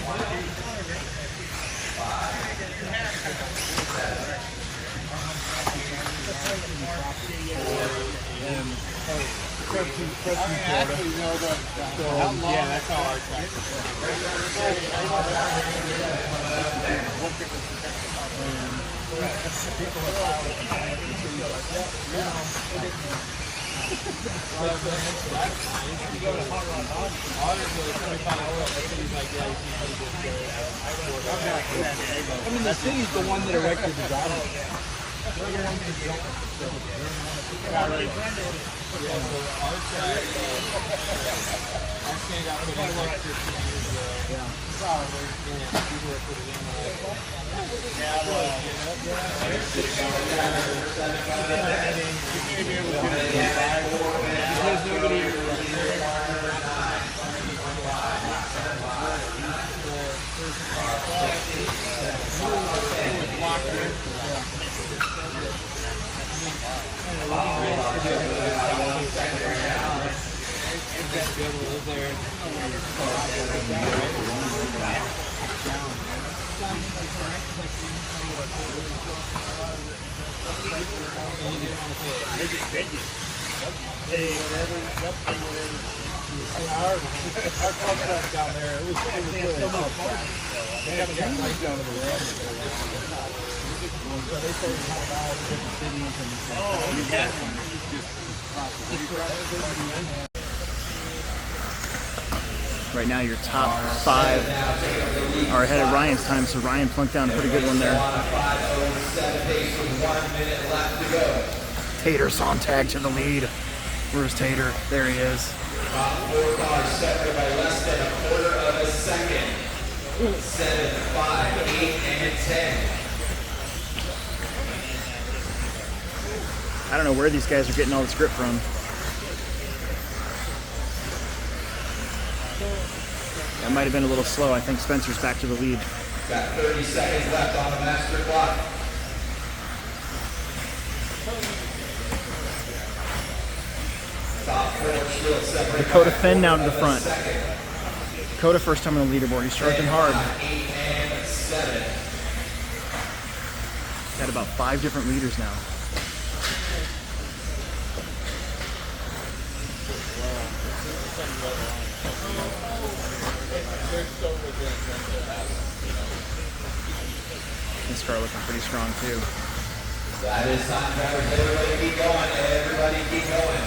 Yeah, that's all our track. I mean, the city's the one that erected the driveway. Right now, your top 5 are ahead of Ryan's time, so Ryan plunked down a pretty good one there. Tater Sontag to the lead. Where's Tater? There he is. Top 4 cars separated by less than a quarter of a second. 7, 5, 8, and 10. I don't know where these guys are getting all this grip from. That might have been a little slow. I think Spencer's back to the lead. Got 30 seconds left on the master clock. Top 4 still separated. Dakotah Finn now to the front. Dakotah first time on the leaderboard. He's charging hard. 8 and 7. Got about 5 different leaders now. This car looking pretty strong too. That is time, drivers. Everybody keep going. Everybody keep going.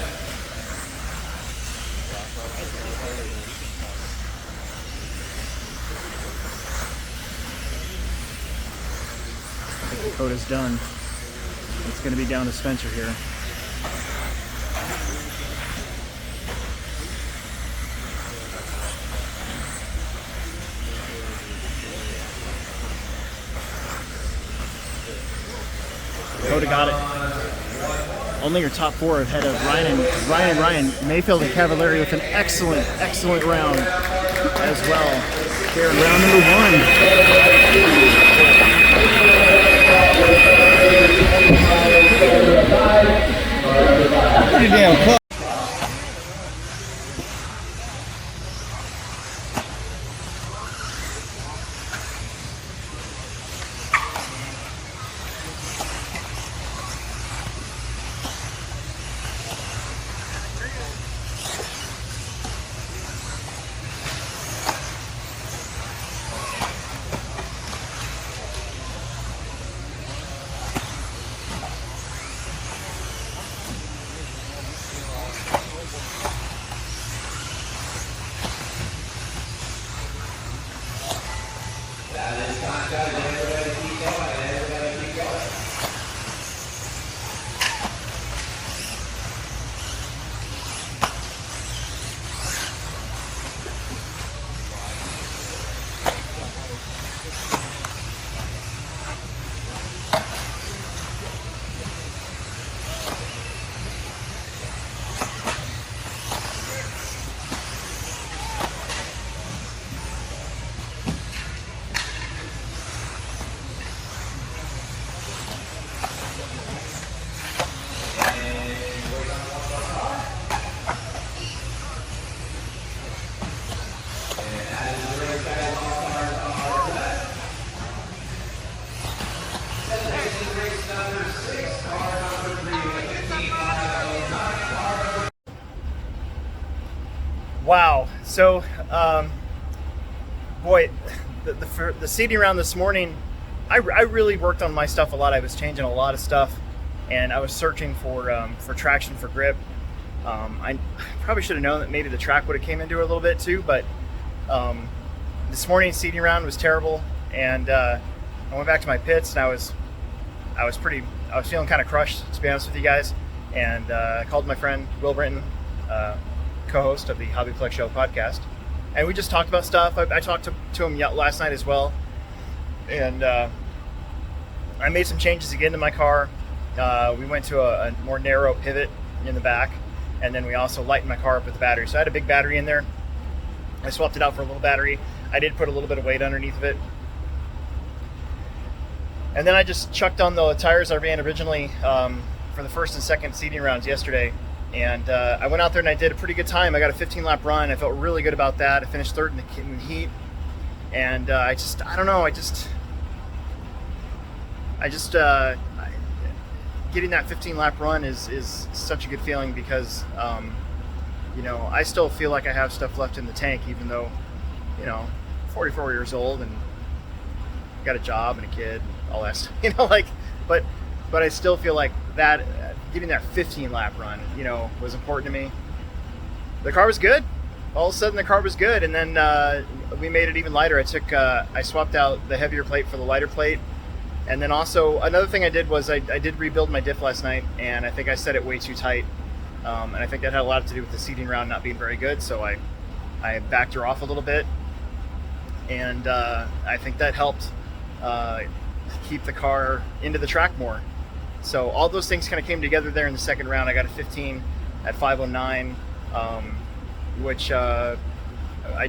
I think Dakotah's done. It's going to be down to Spencer here. Dakotah got it. Only your top 4 ahead of Ryan and Ryan. Mayfield and Cavallari with an excellent round as well. Here in round number 1. Pretty damn close. Wow. So, boy, the seating round this morning, I really worked on my stuff a lot. I was changing a lot of stuff, and I was searching for traction, for grip. I probably should have known that maybe the track would have came into it a little bit too, but this morning's seating round was terrible, and I went back to my pits, and I was feeling kind of crushed, to be honest with you guys, and I called my friend Will Brinton, co-host of the HobbyPlex Show podcast, and we just talked about stuff. I talked to him last night as well, and I made some changes again to my car. We went to a more narrow pivot in the back, and then we also lightened my car up with the battery. So I had a big battery in there. I swapped it out for a little battery. I did put a little bit of weight underneath of it. And then I just chucked on the tires I ran originally for the first and second seating rounds yesterday. And I went out there and I did a pretty good time. I got a 15-lap run. I felt really good about that. I finished third in the heat. And getting that 15-lap run is such a good feeling because, I still feel like I have stuff left in the tank, even though, 44 years old and got a job and a kid, all that stuff, but I still feel like that, getting that 15-lap run, was important to me. The car was good. All of a sudden the car was good, and then we made it even lighter. I swapped out the heavier plate for the lighter plate. And then also another thing I did was I did rebuild my diff last night, and I think I set it way too tight, and I think that had a lot to do with the seating round not being very good. So I backed her off a little bit, and I think that helped keep the car into the track more. So all those things kind of came together there in the second round. I got a 15 at 5:09, which I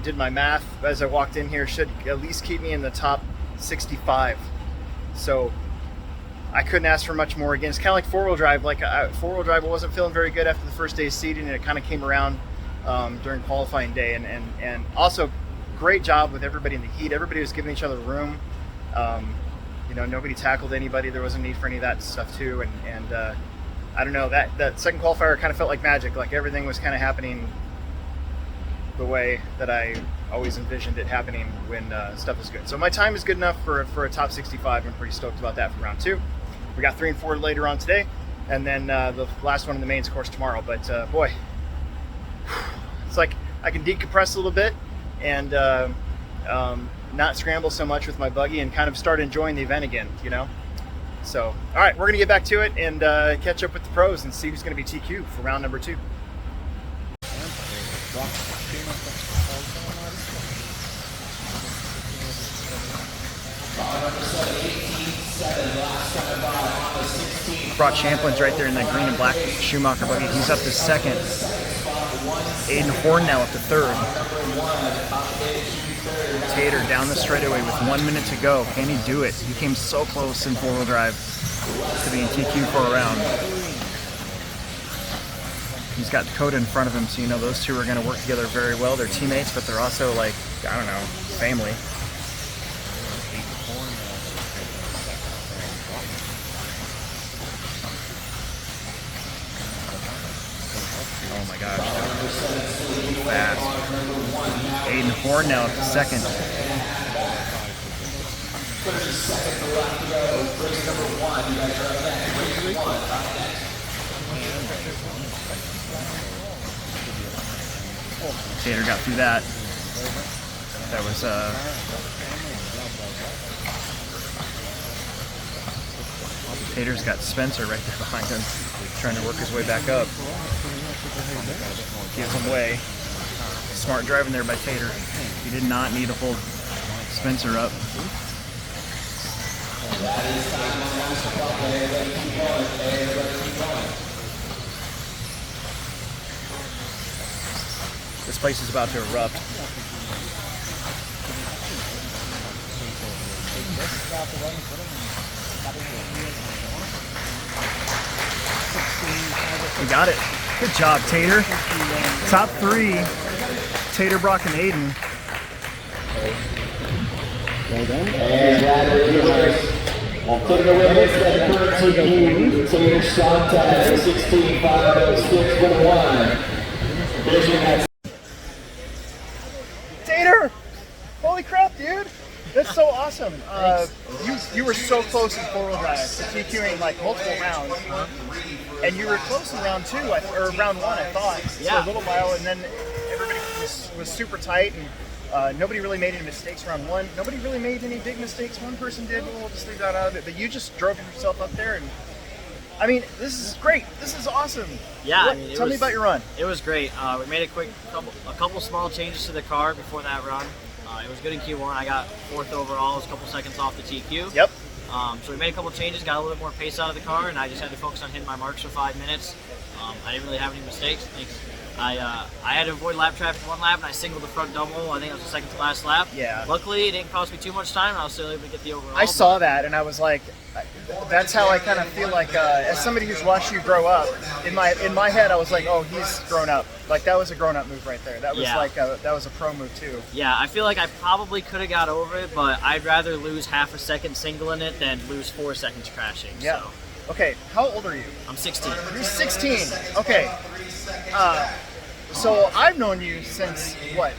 did my math as I walked in here, should at least keep me in the top 65. So I couldn't ask for much more. Again, it's kind of like four-wheel drive. Four-wheel drive, I wasn't feeling very good after the first day's seating, and it kind of came around during qualifying day. And also, great job with everybody in the heat. Everybody was giving each other room. Nobody tackled anybody. There wasn't need for any of that stuff too. And I don't know, that second qualifier kind of felt like magic. Like everything was kind of happening the way that I always envisioned it happening when stuff is good. So my time is good enough for a top 65. I'm pretty stoked about that for round 2. We got 3 and 4 later on today, and then the last one in the mains course tomorrow. But boy, it's like I can decompress a little bit and not scramble so much with my buggy and kind of start enjoying the event again, So, all right, we're gonna get back to it and catch up with the pros and see who's gonna be TQ for round number 2. Brought Champlin's right there in that green and black Schumacher buggy. He's up to second. Aiden Horn now up to third. Tater down the straightaway with 1 minute to go. Can he do it? He came so close in four-wheel drive to being TQ for a round. He's got Dakotah in front of him, so those two are going to work together very well. They're teammates, but they're also family. Oh my gosh, that was fast. Aiden Horn now up to second. Tater got through that. That was Tater's got Spencer right there behind him, trying to work his way back up. Gives him way. Smart driving there by Tater. He did not need to hold Spencer up. This place is about to erupt. We got it. Good job, Tater. Top 3, Tater, Brock, and Aiden. Well done. And that is taking the winners at the team, Tater Sontag, 16.506.1. Finishing at crap, dude! That's so awesome. You were so close in 4-wheel drive to TQing like multiple rounds, and you were close in round 2 or round 1, I thought, for a little while, and then everybody was super tight, and nobody really made any mistakes round 1. Nobody really made any big mistakes. One person did. We'll just leave that out of it. But you just drove yourself up there, and I mean, this is great. This is awesome. Yeah, Tell me about your run. It was great. We made a couple small changes to the car before that run. It was good in Q1. I got 4th overall. It was a couple seconds off the TQ. Yep. So we made a couple changes, got a little bit more pace out of the car, and I just had to focus on hitting my marks for 5 minutes. I didn't really have any mistakes. I had to avoid lap traffic 1 lap, and I singled the front double. I think it was the second to last lap. Yeah. Luckily, it didn't cost me too much time, and I was still able to get the overall. I saw that, and I was like, that's how I kind of feel like, as somebody who's watched you grow up, in my head, I was like, oh, he's grown up. Like, that was a grown-up move right there. That was that was a pro move, too. Yeah, I feel like I probably could have got over it, but I'd rather lose half a second singling it than lose 4 seconds crashing. Yeah. So. Okay, how old are you? I'm 16. You're 16. Okay. So I've known you since, what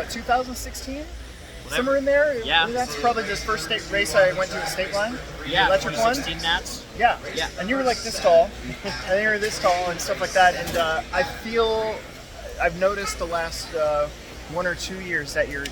2016? Somewhere in there? Yeah. That's probably the first state race I went to at State Line. Yeah, Electric one. 2016 Nats. Yeah. Yeah. And you were like this tall, and you were this tall and stuff like that. And I feel I've noticed the last 1 or 2 years that your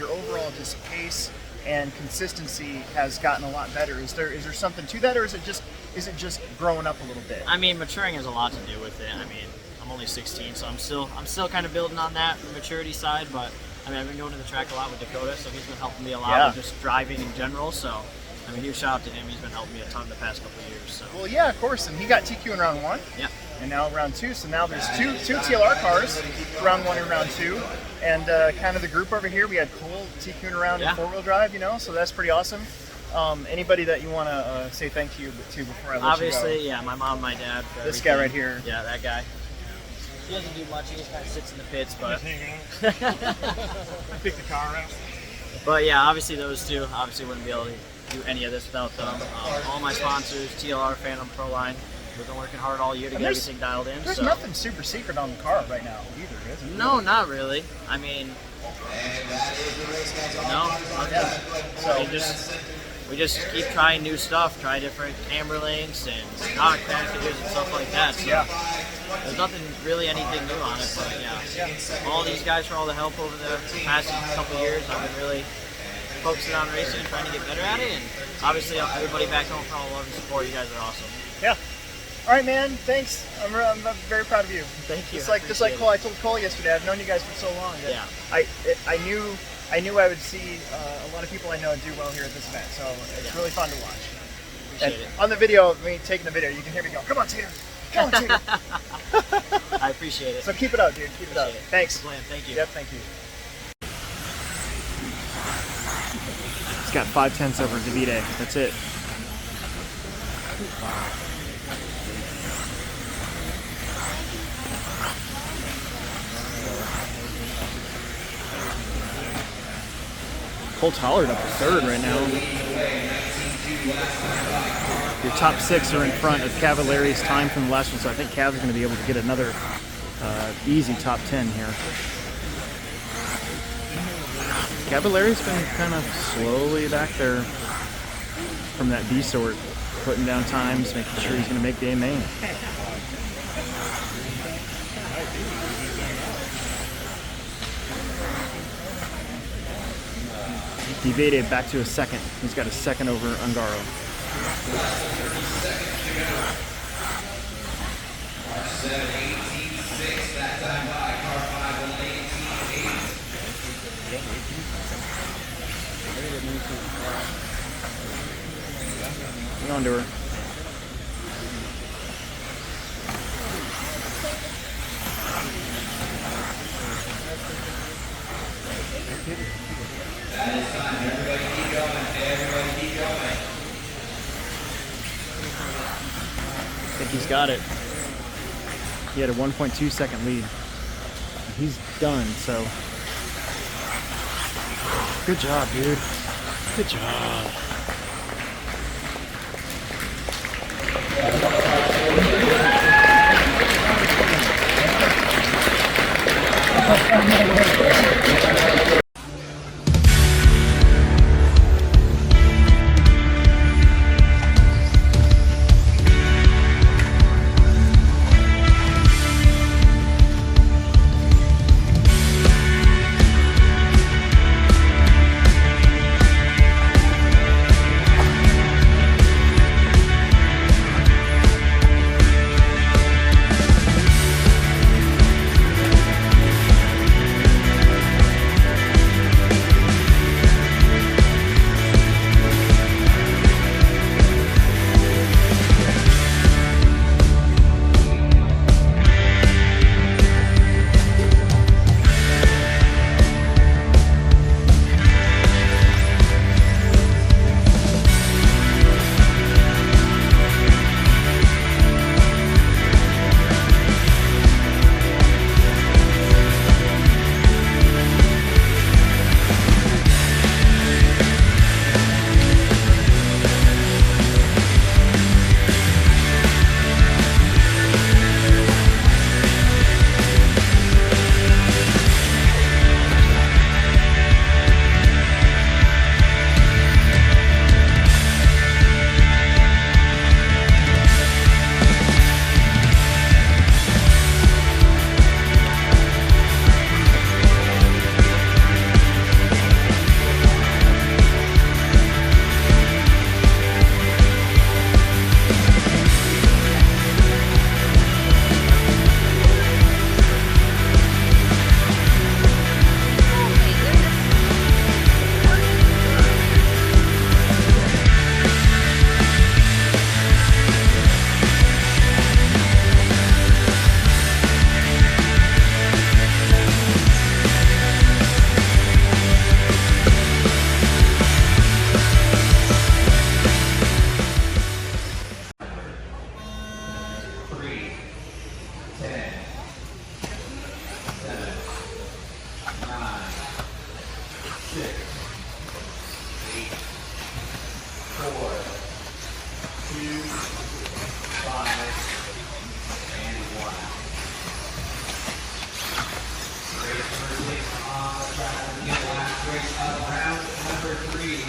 overall just pace and consistency has gotten a lot better. Is there something to that, or is it just growing up a little bit? I mean, maturing has a lot to do with it. I mean, I'm only 16, so I'm still kind of building on that maturity side, but I mean, I've been going to the track a lot with Dakotah, so he's been helping me a lot with just driving in general. So, I mean, huge shout out to him. He's been helping me a ton the past couple of years. So. Well, yeah, of course. And he got TQ in round 1. Yeah. And now round 2. So now there's two TLR cars, round 1 and round 2. And kind of the group over here, we had Cole TQing around in 4-wheel drive, so that's pretty awesome. Anybody that you want to say thank you to before I let Obviously, you go? yeah, my mom, my dad. This guy right here. Yeah, that guy. He doesn't do much. He just kind of sits in the pits, but. Pick the car up. But yeah, obviously those two. Obviously wouldn't be able to do any of this without them. All my sponsors, TLR, Phantom, Proline. We've been working hard all year to get everything dialed in. There's nothing super secret on the car right now either, is there? No, not really. I mean, no. So we just keep trying new stuff, try different camber links and stock packages and stuff like that. So there's nothing really anything new on it, but yeah. All these guys for all the help over the past couple of years. I've been really focusing on racing and trying to get better at it, and obviously everybody back home for all the love and support. You guys are awesome. Yeah. All right, man. Thanks. I'm very proud of you. Thank you. Just like Cole. I told Cole yesterday. I've known you guys for so long. That I knew I would see a lot of people I know do well here at this event. So it's really fun to watch. Appreciate it. On the video, of me taking the video, you can hear me go, "Come on, Tater! Come on, Tater!" I appreciate it. So keep it up, dude. Keep it up. Thanks. Thank you. Yep. Thank you. He's got 5/10 over Davide. That's it. Cole Tollard up to 3rd right now. Your top 6 are in front of Cavallari's time from the last one, so I think Cav's going to be able to get another easy top 10 here. Cavallari's been kind of slowly back there from that B sort, putting down times, making sure he's going to make the A main. Davide back to a 2nd. He's got a 2nd over Ungaro. Hang on to her. Everybody keep going. Everybody keep going. I think he's got it. He had a 1.2 second lead. He's done, so. Good job, dude. Good job.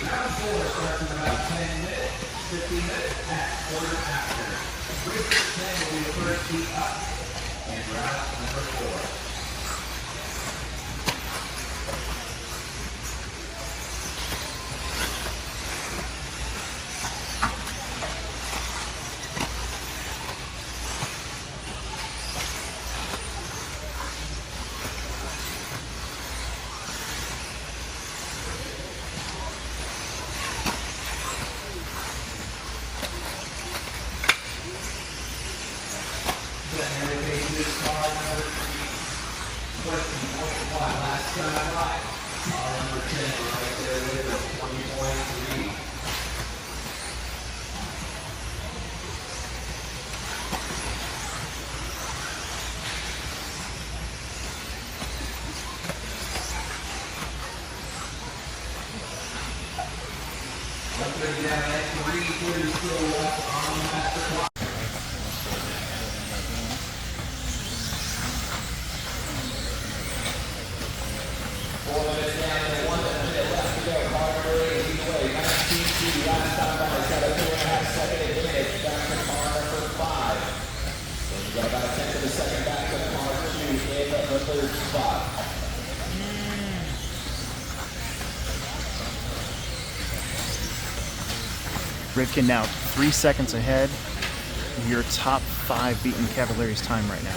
Round 4 starts in about 10 minutes. 15 minutes at quarter after. Bridge 10 will be the first heat up. And round number 4. Rivkin now 3 seconds ahead. Your top 5 beating Cavalari's time right now.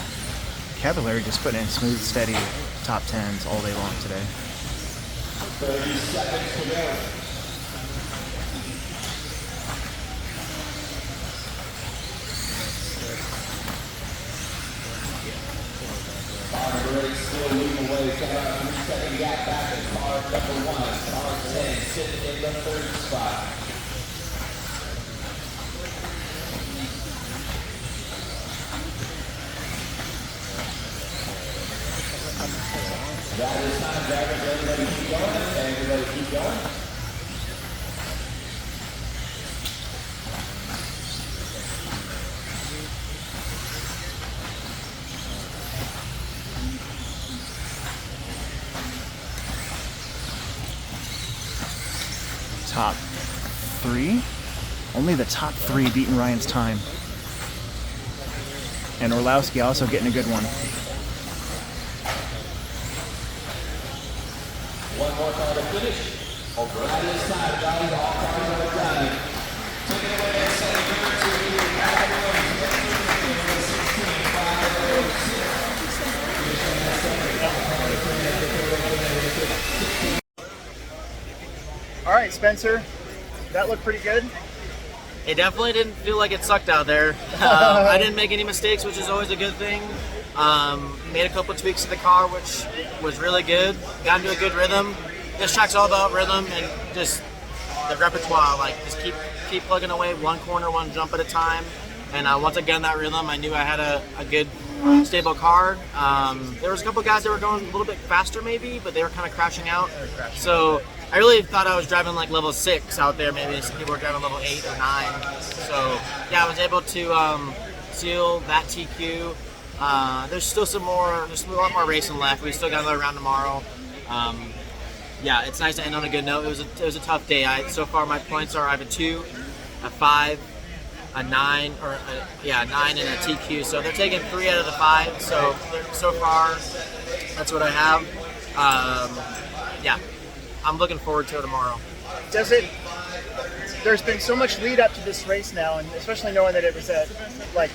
Cavallari just putting in smooth, steady top 10s all day long today. 30 seconds to go. Cavallari still leading away. Got about a 3-second gap back in car number 1. Car 10 sitting in the 3rd spot. That is time, drivers. Everybody keep going. Everybody keep going. Top 3? Only the top 3 beating Ryan's time. And Orlowski also getting a good one. One more car to finish. That is time, guys. All cars are done. Taking away at 7 minutes to be All right, Spencer, that looked pretty good. It definitely didn't feel like it sucked out there. I didn't make any mistakes, which is always a good thing. Made a couple tweaks to the car, which was really good. Got into a good rhythm. This track's all about rhythm and just the repertoire. Like just keep plugging away, one corner, one jump at a time. And once I got in that rhythm, I knew I had a good, stable car. There was a couple guys that were going a little bit faster, maybe, but they were kind of crashing out. So I really thought I was driving like level 6 out there. Maybe some people were driving level 8 or 9. So yeah, I was able to seal that TQ. There's still there's a lot more racing left. We still got another round tomorrow. Yeah, it's nice to end on a good note. It was a tough day. So far my points are I have a 2, a 5, a 9, or a 9 and a TQ. So they're taking 3 out of the 5. So far that's what I have. Yeah, I'm looking forward to it tomorrow. There's been so much lead up to this race now, and especially knowing that it was at, like,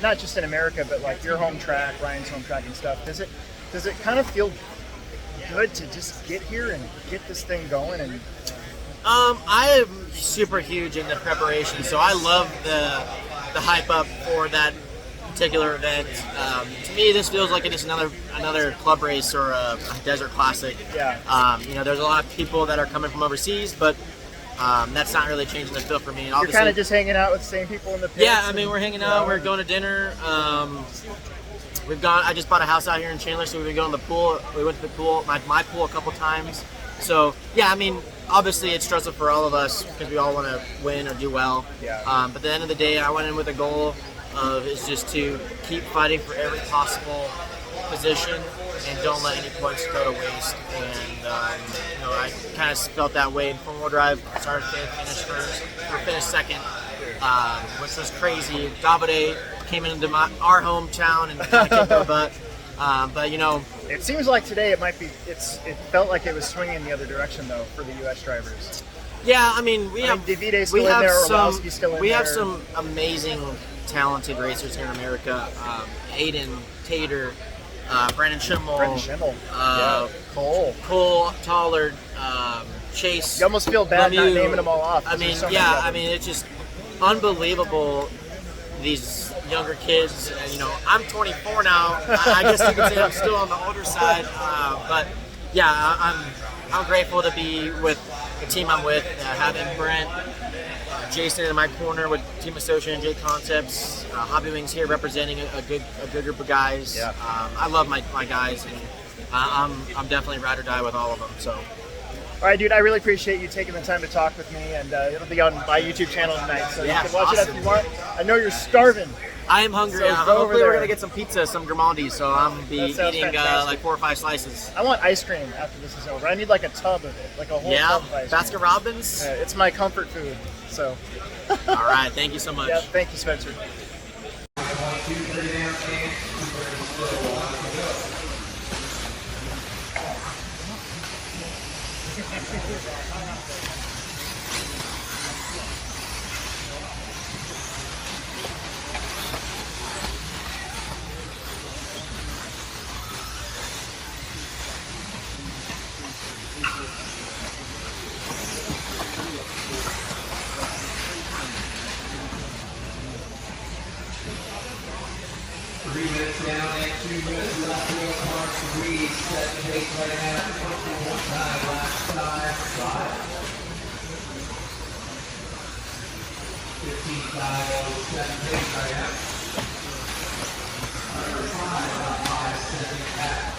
not just in America, but like your home track, Ryan's home track and stuff. Does it kind of feel good to just get here and get this thing going? And I am super huge in the preparation, so I love the hype up for that particular event. To me, this feels like it's another club race or a desert classic. Yeah. There's a lot of people that are coming from overseas, but that's not really changing the feel for me. And you're kind of just hanging out with the same people in the pits. Yeah, I mean, we're hanging out. We're going to dinner. I just bought a house out here in Chandler, so we've been going to the pool. We went to the pool, my pool, a couple times. So yeah, I mean, obviously it's stressful for all of us because we all want to win or do well. Yeah. But at the end of the day, I went in with a goal of is just to keep fighting for every possible position and don't let any points go to waste. And you know, I kind of felt that way in four-wheel drive. Started fifth, finished first, or finished second, which was crazy. Dakotah came into our hometown and kind of kicked our butt. But you know, it seems like today it might be. It felt like it was swinging the other direction though for the U.S. drivers. Yeah, I mean, we have some amazing, talented racers here in America. Aiden, Tater, Brandon Schimmel, Cole Tollard, Chase. You almost feel bad not naming them all off. I mean, yeah, I mean, it's just unbelievable. These younger kids, and you know, I'm 24 now. I guess you could say I'm still on the older side, but yeah, I'm grateful to be with the team I'm with, having Brent, Jason in my corner with Team Associate and J Concepts, Hobby Wings here representing a good group of guys. Yeah. I love my guys, and I'm definitely ride or die with all of them. So. All right, dude, I really appreciate you taking the time to talk with me, and it'll be on my YouTube channel tonight, so yeah, you can watch it if you want. I know you're starving. I am hungry. So hopefully we're going to get some pizza, some Grimaldi, so I'm going to be eating like 4 or 5 slices. I want ice cream after this is over. I need like a tub of it, like a whole tub of ice cream. Baskin Robbins? Yeah, it's my comfort food, so. All right, thank you so much. Yeah, thank you, Spencer. Down and 2 minutes left to go. Car 3 set the pace right now. 21 time, last time, 15.507 pace right now. Number 5 second back.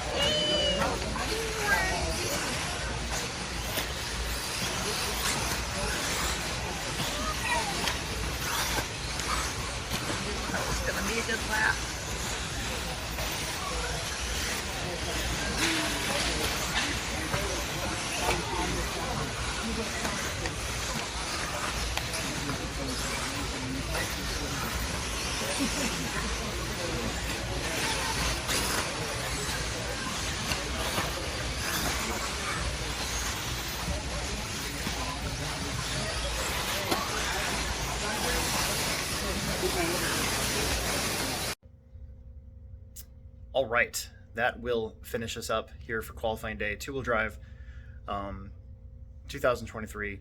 It's gonna be a good lap. All right, that will finish us up here for qualifying day. Two-wheel drive, 2023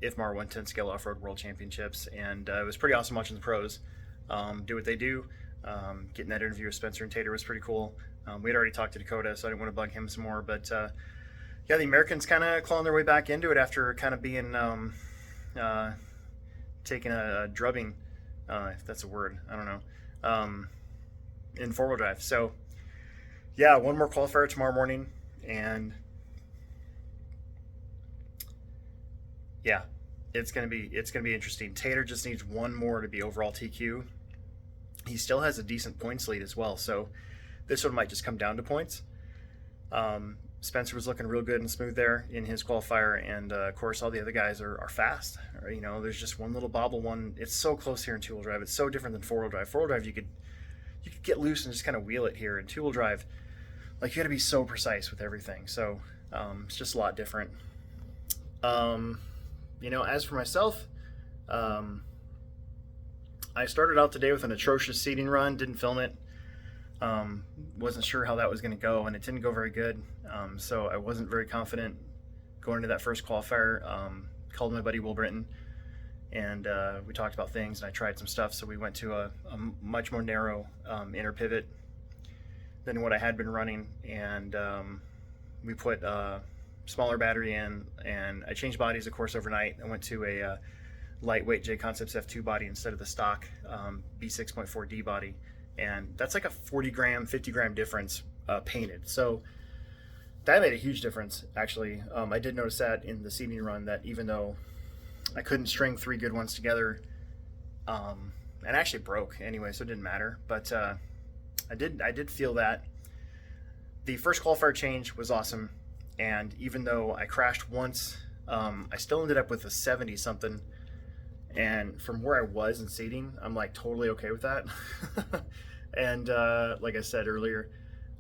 IFMAR 110 Scale Off-Road World Championships, and it was pretty awesome watching the pros do what they do. Getting that interview with Spencer and Tater was pretty cool. We had already talked to Dakotah, so I didn't want to bug him some more, but yeah, the Americans kind of clawing their way back into it after kind of being taking a drubbing, if that's a word, I don't know, in four-wheel drive. So yeah, one more qualifier tomorrow morning, and yeah, it's gonna be interesting. Tater just needs one more to be overall TQ. He still has a decent points lead as well, so this one might just come down to points. Spencer was looking real good and smooth there in his qualifier, and of course all the other guys are fast. You know, there's just one little bobble one. It's so close here in two-wheel drive. It's so different than four-wheel drive. Four-wheel drive, you could get loose and just kind of wheel it here. In two-wheel drive, like, you got to be so precise with everything. So it's just a lot different. You know, as for myself, I started out today with an atrocious seating run. Didn't film it. Wasn't sure how that was going to go, and it didn't go very good. So I wasn't very confident going into that first qualifier. Called my buddy Will Britton, and we talked about things, and I tried some stuff. So we went to a much more narrow inner pivot than what I had been running, and we put a smaller battery in, and I changed bodies, of course, overnight. I went to a lightweight J Concepts F2 body instead of the stock B6.4D body, and that's like a 40 gram, 50 gram difference painted. So that made a huge difference, actually. I did notice that in the seating run, that even though I couldn't string 3 good ones together, and actually broke anyway, so it didn't matter. But I did feel that the first qualifier change was awesome, and even though I crashed once, I still ended up with a 70 something, and from where I was in seating, I'm like totally okay with that. And like I said earlier,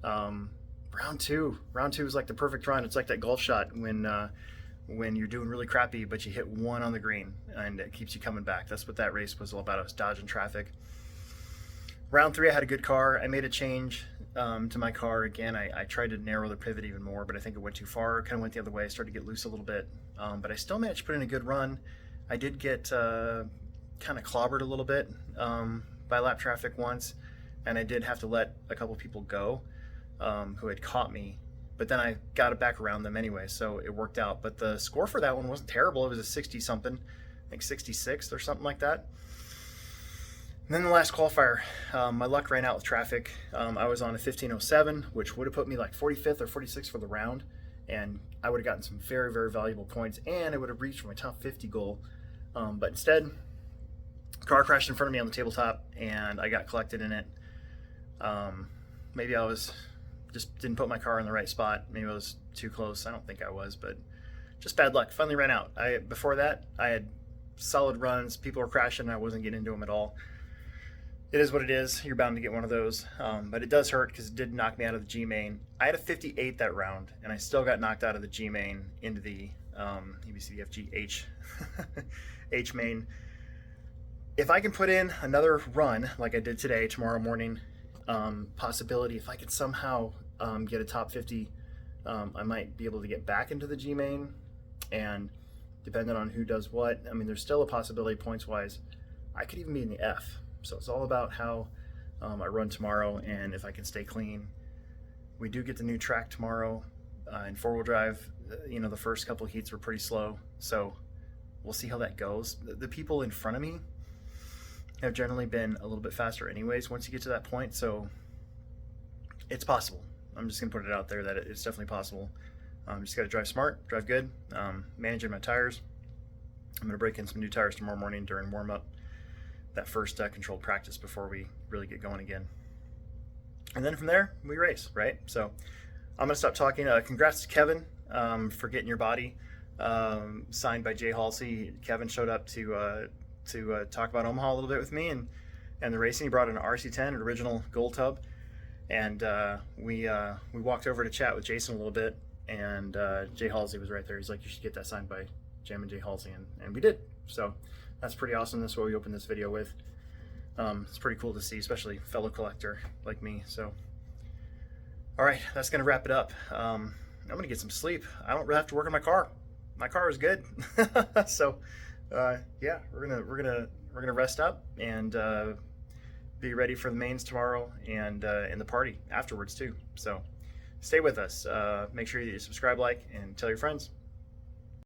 round two is like the perfect run. It's like that golf shot when you're doing really crappy but you hit one on the green and it keeps you coming back. That's what that race was all about. I was dodging traffic. Round 3, I had a good car. I made a change to my car again. I tried to narrow the pivot even more, but I think it went too far. Kind of went the other way. Started to get loose a little bit, but I still managed to put in a good run. I did get kind of clobbered a little bit by lap traffic once, and I did have to let a couple people go who had caught me, but then I got it back around them anyway, so it worked out. But the score for that one wasn't terrible. It was a 60 something, I think 66 or something like that. And then the last qualifier, my luck ran out with traffic. I was on a 1507, which would have put me like 45th or 46th for the round, and I would have gotten some very, very valuable points, and I would have reached my top 50 goal. But instead, car crashed in front of me on the tabletop, and I got collected in it. Maybe I was just didn't put my car in the right spot. Maybe I was too close. I don't think I was, but just bad luck. Finally ran out. Before that, I had solid runs. People were crashing, and I wasn't getting into them at all. It is what it is. You're bound to get one of those, but it does hurt because it did knock me out of the G main. I had a 58 that round, and I still got knocked out of the G main into the A, B, C, D, F, G, H, H main. If I can put in another run like I did today, tomorrow morning, possibility, if I could somehow get a top 50, I might be able to get back into the G main, and depending on who does what, I mean, there's still a possibility points-wise, I could even be in the F. So it's all about how I run tomorrow, and if I can stay clean. We do get the new track tomorrow in four-wheel drive. You know, the first couple of heats were pretty slow, so we'll see how that goes. The people in front of me have generally been a little bit faster anyways once you get to that point, so it's possible. I'm just gonna put it out there that it's definitely possible. Just gotta drive smart, drive good, managing my tires. I'm gonna break in some new tires tomorrow morning during warm-up, that first controlled practice before we really get going again. And then from there, we race, right? So I'm gonna stop talking. Congrats to Kevin for getting your body signed by Jay Halsey. Kevin showed up to talk about Omaha a little bit with me and the racing. He brought an RC10, an original gold tub, and we walked over to chat with Jason a little bit, and Jay Halsey was right there. He's like, you should get that signed by Jam and Jay Halsey, and we did. So that's pretty awesome. That's what we opened this video with. It's pretty cool to see, especially a fellow collector like me. So, all right, that's gonna wrap it up. I'm gonna get some sleep. I don't really have to work on my car. My car is good. So, yeah, we're gonna rest up and be ready for the mains tomorrow and the party afterwards too. So, stay with us. Make sure you subscribe, like, and tell your friends.